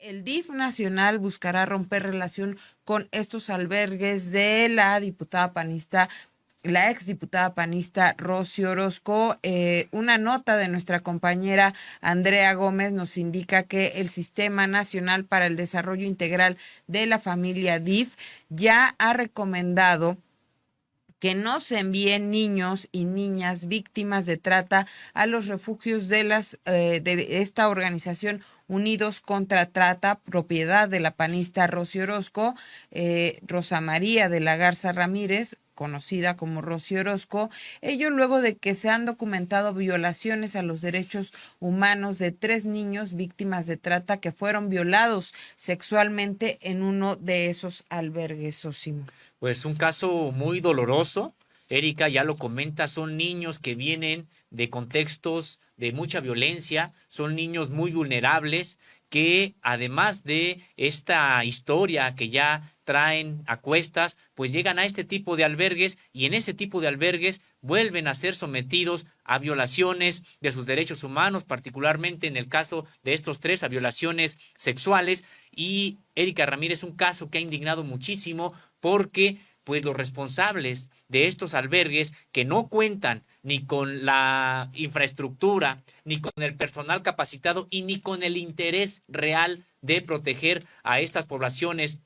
El DIF nacional buscará romper relación con estos albergues de la exdiputada panista Rosy Orozco. Una nota de nuestra compañera Andrea Gómez nos indica que el Sistema Nacional para el Desarrollo Integral de la Familia DIF ya ha recomendado que no se envíen niños y niñas víctimas de trata a los refugios de esta organización Unidos contra Trata, propiedad de la panista Rosy Orozco. Rosa María de la Garza Ramírez, conocida como Rosy Orozco, ello luego de que se han documentado violaciones a los derechos humanos de 3 niños víctimas de trata que fueron violados sexualmente en uno de esos albergues, Sosimo. Pues un caso muy doloroso, Erika ya lo comenta, son niños que vienen de contextos de mucha violencia, son niños muy vulnerables que además de esta historia que ya traen a cuestas, pues llegan a este tipo de albergues y en ese tipo de albergues vuelven a ser sometidos a violaciones de sus derechos humanos, particularmente en el caso de estos 3, a violaciones sexuales. Y Erika Ramírez, un caso que ha indignado muchísimo porque pues los responsables de estos albergues que no cuentan ni con la infraestructura, ni con el personal capacitado y ni con el interés real de proteger a estas poblaciones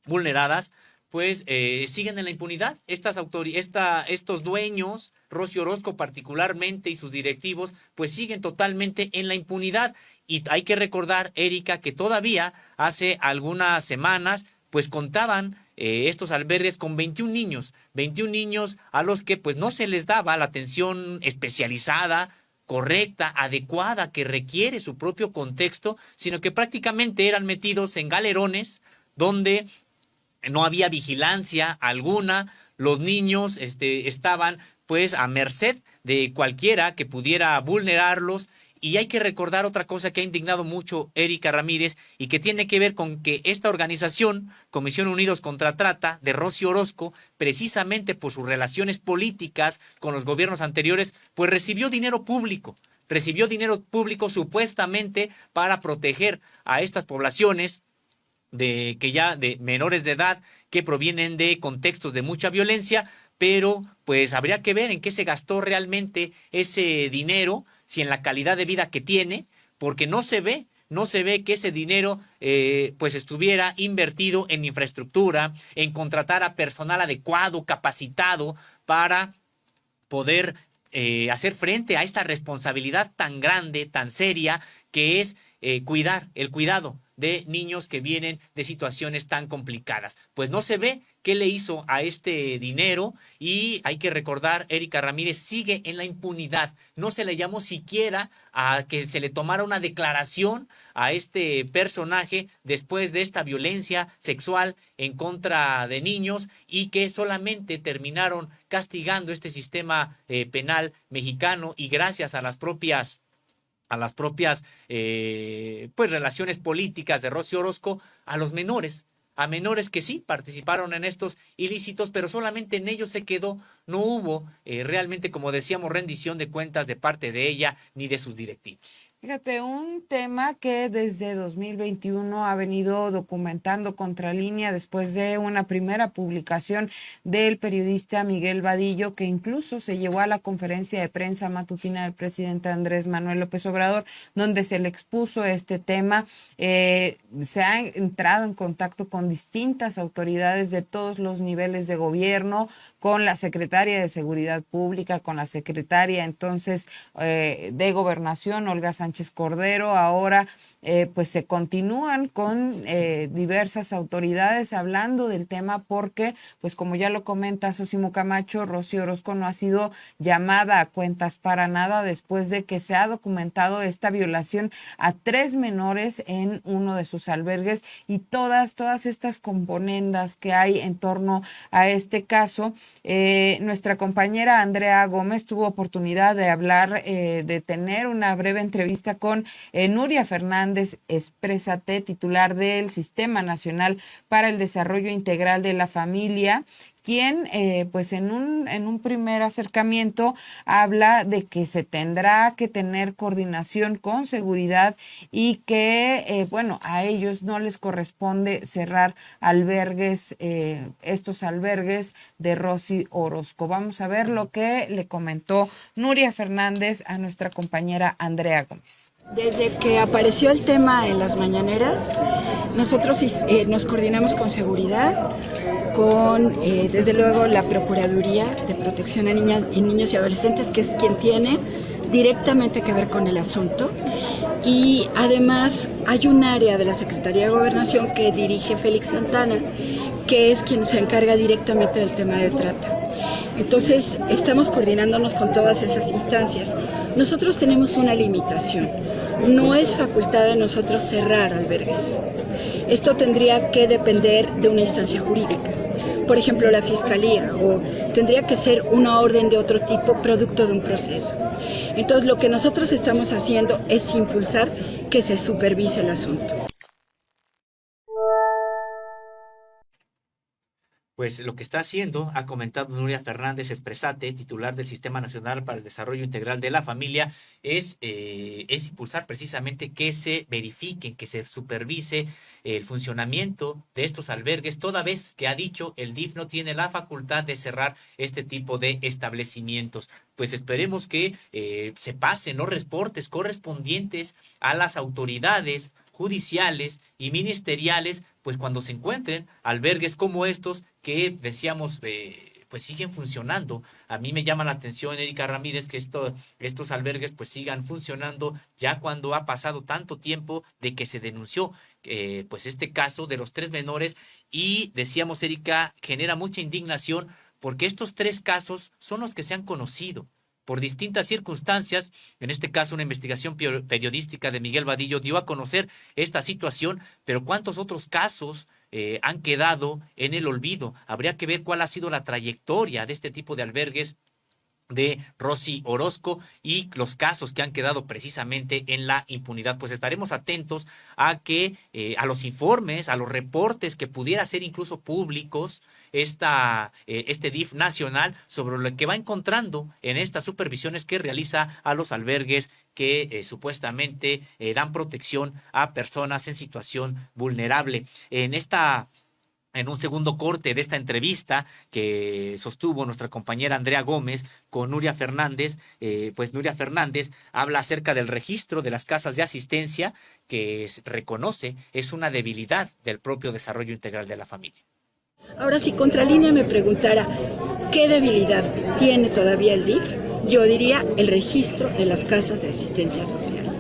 vulneradas, pues siguen en la impunidad. Estos dueños, Rosy Orozco particularmente y sus directivos, pues siguen totalmente en la impunidad. Y hay que recordar, Erika, que todavía hace algunas semanas pues contaban estos albergues con 21 niños a los que pues no se les daba la atención especializada, correcta, adecuada, que requiere su propio contexto, sino que prácticamente eran metidos en galerones donde no había vigilancia alguna, los niños estaban pues a merced de cualquiera que pudiera vulnerarlos. Y hay que recordar otra cosa que ha indignado mucho Erika Ramírez y que tiene que ver con que esta organización, Comisión Unidos contra Trata, de Rosy Orozco, precisamente por sus relaciones políticas con los gobiernos anteriores, pues recibió dinero público supuestamente para proteger a estas poblaciones de menores de edad que provienen de contextos de mucha violencia, pero pues habría que ver en qué se gastó realmente ese dinero, si en la calidad de vida que tiene, porque no se ve que ese dinero pues estuviera invertido en infraestructura, en contratar a personal adecuado, capacitado para poder hacer frente a esta responsabilidad tan grande, tan seria, que es el cuidado de niños que vienen de situaciones tan complicadas. Pues no se ve qué le hizo a este dinero y hay que recordar, Erika Ramírez sigue en la impunidad. No se le llamó siquiera a que se le tomara una declaración a este personaje después de esta violencia sexual en contra de niños y que solamente terminaron castigando este sistema penal mexicano y gracias a las propias pues relaciones políticas de Rosy Orozco a menores que sí participaron en estos ilícitos, pero solamente en ellos se quedó, no hubo realmente, como decíamos, rendición de cuentas de parte de ella ni de sus directivos. Fíjate, un tema que desde 2021 ha venido documentando Contralínea después de una primera publicación del periodista Miguel Vadillo, que incluso se llevó a la conferencia de prensa matutina del presidente Andrés Manuel López Obrador, donde se le expuso este tema. Se ha entrado en contacto con distintas autoridades de todos los niveles de gobierno, con la secretaria de Seguridad Pública, con la secretaria entonces de Gobernación, Olga Sánchez Cordero. Ahora pues se continúan con diversas autoridades hablando del tema porque, pues como ya lo comenta Sosimo Camacho, Rosy Orozco no ha sido llamada a cuentas para nada después de que se ha documentado esta violación a 3 menores en uno de sus albergues y todas estas componendas que hay en torno a este caso. Nuestra compañera Andrea Gómez tuvo oportunidad de hablar, de tener una breve entrevista con Nuria Fernández Exprésate, titular del Sistema Nacional para el Desarrollo Integral de la Familia, quien pues en un primer acercamiento habla de que se tendrá que tener coordinación con seguridad y que, bueno, a ellos no les corresponde cerrar albergues, estos albergues de Rosy Orozco. Vamos a ver lo que le comentó Nuria Fernández a nuestra compañera Andrea Gómez. Desde que apareció el tema en las mañaneras, nosotros nos coordinamos con seguridad, con desde luego la Procuraduría de Protección a Niñas y Niños y Adolescentes, que es quien tiene directamente que ver con el asunto. Y además hay un área de la Secretaría de Gobernación que dirige Félix Santana, que es quien se encarga directamente del tema de trata. Entonces, estamos coordinándonos con todas esas instancias. Nosotros tenemos una limitación. No es facultad de nosotros cerrar albergues. Esto tendría que depender de una instancia jurídica. Por ejemplo, la Fiscalía, o tendría que ser una orden de otro tipo, producto de un proceso. Entonces, lo que nosotros estamos haciendo es impulsar que se supervise el asunto. Pues lo que está haciendo, ha comentado Nuria Fernández Expresate, titular del Sistema Nacional para el Desarrollo Integral de la Familia, es impulsar precisamente que se verifiquen, que se supervise el funcionamiento de estos albergues, toda vez que ha dicho el DIF no tiene la facultad de cerrar este tipo de establecimientos. Pues esperemos que se pasen los reportes correspondientes a las autoridades judiciales y ministeriales, pues cuando se encuentren albergues como estos que decíamos pues siguen funcionando. A mí me llama la atención, Erika Ramírez, que estos albergues pues sigan funcionando ya cuando ha pasado tanto tiempo de que se denunció pues este caso de los 3 menores, y decíamos, Erika, genera mucha indignación porque estos 3 casos son los que se han conocido por distintas circunstancias. En este caso, una investigación periodística de Miguel Vadillo dio a conocer esta situación, pero ¿cuántos otros casos han quedado en el olvido? Habría que ver cuál ha sido la trayectoria de este tipo de albergues de Rosy Orozco y los casos que han quedado precisamente en la impunidad. Pues estaremos atentos a que a los informes, a los reportes que pudiera ser incluso públicos este DIF nacional sobre lo que va encontrando en estas supervisiones que realiza a los albergues que supuestamente dan protección a personas en situación vulnerable. En un segundo corte de esta entrevista que sostuvo nuestra compañera Andrea Gómez con Nuria Fernández, pues Nuria Fernández habla acerca del registro de las casas de asistencia que reconoce es una debilidad del propio desarrollo integral de la familia. Ahora, si Contralínea me preguntara qué debilidad tiene todavía el DIF, yo diría el registro de las casas de asistencia social.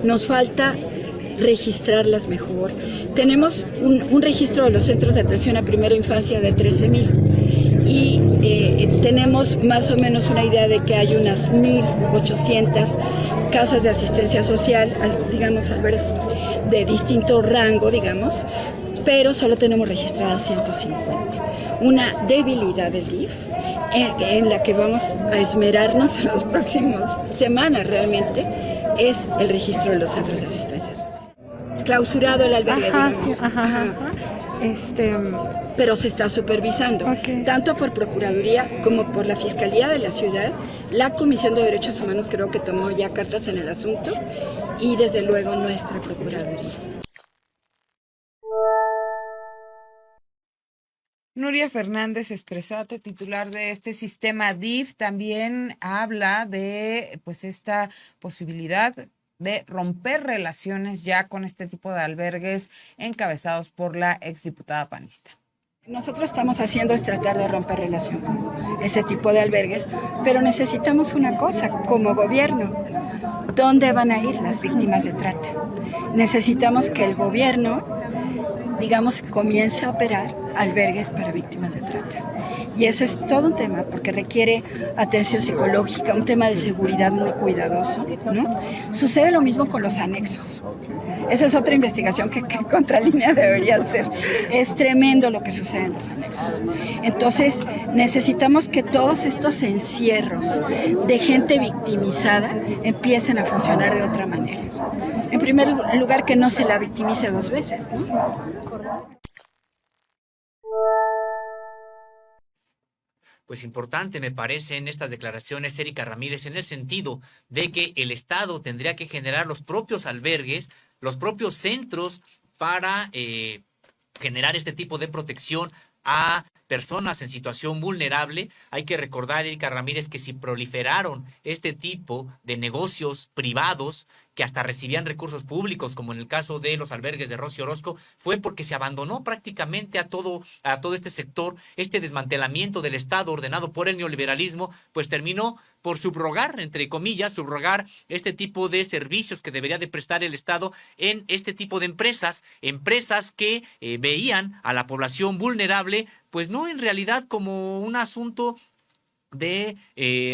Nos falta registrarlas mejor. Tenemos un registro de los centros de atención a primera infancia de 13,000 y tenemos más o menos una idea de que hay unas 1,800 casas de asistencia social, digamos, albergues de distinto rango, digamos, pero solo tenemos registradas 150. Una debilidad del DIF en la que vamos a esmerarnos en las próximas semanas realmente es el registro de los centros de asistencia social. Clausurado el albergue, digamos. Sí, ajá. Pero se está supervisando, tanto por Procuraduría como por la Fiscalía de la Ciudad. La Comisión de Derechos Humanos creo que tomó ya cartas en el asunto y desde luego nuestra Procuraduría. Nuria Fernández Expresate, titular de este sistema DIF, también habla de pues esta posibilidad de romper relaciones ya con este tipo de albergues encabezados por la exdiputada panista. Nosotros estamos haciendo es tratar de romper relación con ese tipo de albergues, pero necesitamos una cosa como gobierno. ¿Dónde van a ir las víctimas de trata? Necesitamos que el gobierno, digamos, comience a operar albergues para víctimas de trata. Y eso es todo un tema, porque requiere atención psicológica, un tema de seguridad muy cuidadoso, ¿no? Sucede lo mismo con los anexos. Esa es otra investigación que Contralínea debería hacer. Es tremendo lo que sucede en los anexos. Entonces, necesitamos que todos estos encierros de gente victimizada empiecen a funcionar de otra manera. En primer lugar, que no se la victimice 2 veces, ¿no? Pues importante me parece en estas declaraciones, Erika Ramírez, en el sentido de que el Estado tendría que generar los propios albergues, los propios centros para generar este tipo de protección a personas en situación vulnerable. Hay que recordar, Erika Ramírez, que si proliferaron este tipo de negocios privados que hasta recibían recursos públicos, como en el caso de los albergues de Rosy Orozco, fue porque se abandonó prácticamente a todo este sector. Este desmantelamiento del Estado ordenado por el neoliberalismo, pues terminó por subrogar, entre comillas, subrogar este tipo de servicios que debería de prestar el Estado en este tipo de empresas que veían a la población vulnerable, pues no en realidad como un asunto de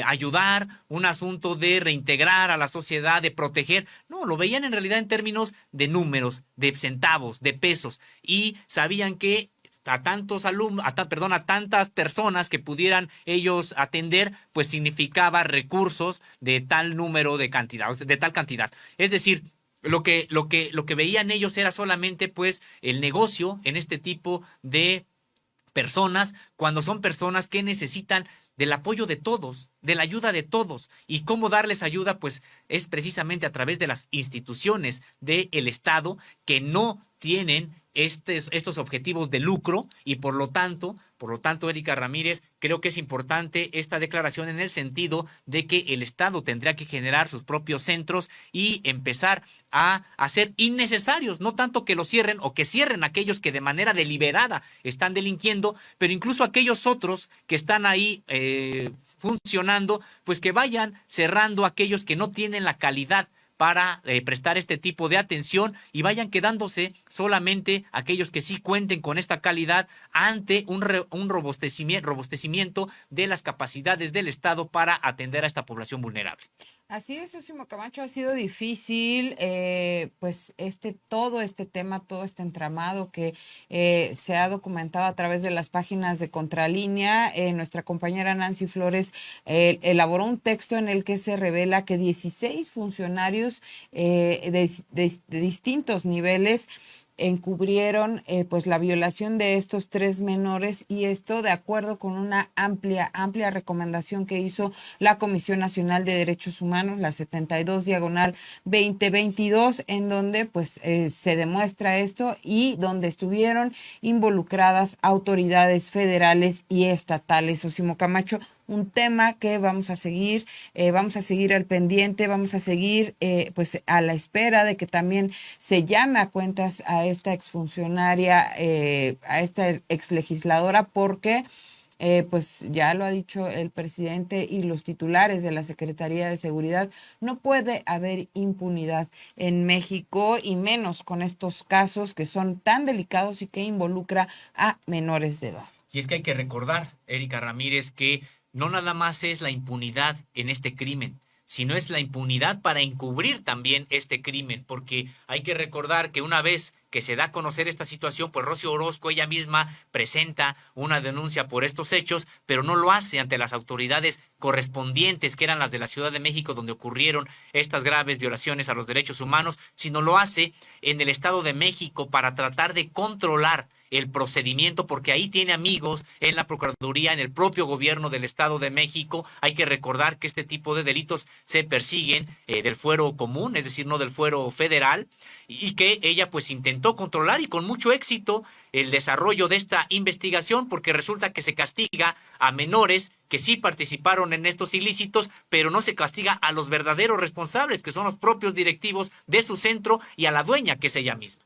ayudar, un asunto de reintegrar a la sociedad, de proteger. No, lo veían en realidad en términos de números, de centavos, de pesos, y sabían que a tantos alumnos, a tantas personas que pudieran ellos atender, pues significaba recursos de tal número de cantidad, de tal cantidad. Es decir, lo que veían ellos era solamente pues el negocio en este tipo de personas, cuando son personas que necesitan del apoyo de todos, de la ayuda de todos. ¿Y cómo darles ayuda? Pues es precisamente a través de las instituciones del Estado que no tienen estos objetivos de lucro, y por lo tanto, Erika Ramírez, creo que es importante esta declaración en el sentido de que el Estado tendría que generar sus propios centros y empezar a hacer innecesarios, no tanto que los cierren o que cierren aquellos que de manera deliberada están delinquiendo, pero incluso aquellos otros que están ahí funcionando, pues que vayan cerrando aquellos que no tienen la calidad para prestar este tipo de atención, y vayan quedándose solamente aquellos que sí cuenten con esta calidad ante un robustecimiento de las capacidades del Estado para atender a esta población vulnerable. Así es, Sosimo Camacho, ha sido difícil, pues todo este tema, todo este entramado que se ha documentado a través de las páginas de Contralínea. Nuestra compañera Nancy Flores elaboró un texto en el que se revela que 16 funcionarios de distintos niveles encubrieron pues la violación de estos 3 menores, y esto de acuerdo con una amplia recomendación que hizo la Comisión Nacional de Derechos Humanos, la 72/2022, en donde pues se demuestra esto y donde estuvieron involucradas autoridades federales y estatales. Sosimo Camacho, un tema que vamos a seguir al pendiente, vamos a seguir pues a la espera de que también se llame a cuentas a esta exfuncionaria, a esta exlegisladora, porque pues ya lo ha dicho el presidente y los titulares de la Secretaría de Seguridad, no puede haber impunidad en México, y menos con estos casos que son tan delicados y que involucra a menores de edad. Y es que hay que recordar, Erika Ramírez, que no nada más es la impunidad en este crimen, sino es la impunidad para encubrir también este crimen, porque hay que recordar que una vez que se da a conocer esta situación, pues Rosy Orozco ella misma presenta una denuncia por estos hechos, pero no lo hace ante las autoridades correspondientes, que eran las de la Ciudad de México, donde ocurrieron estas graves violaciones a los derechos humanos, sino lo hace en el Estado de México para tratar de controlar el procedimiento, porque ahí tiene amigos en la Procuraduría, en el propio gobierno del Estado de México. Hay que recordar que este tipo de delitos se persiguen del fuero común, es decir, no del fuero federal, y que ella pues intentó controlar, y con mucho éxito, el desarrollo de esta investigación, porque resulta que se castiga a menores que sí participaron en estos ilícitos, pero no se castiga a los verdaderos responsables, que son los propios directivos de su centro, y a la dueña, que es ella misma.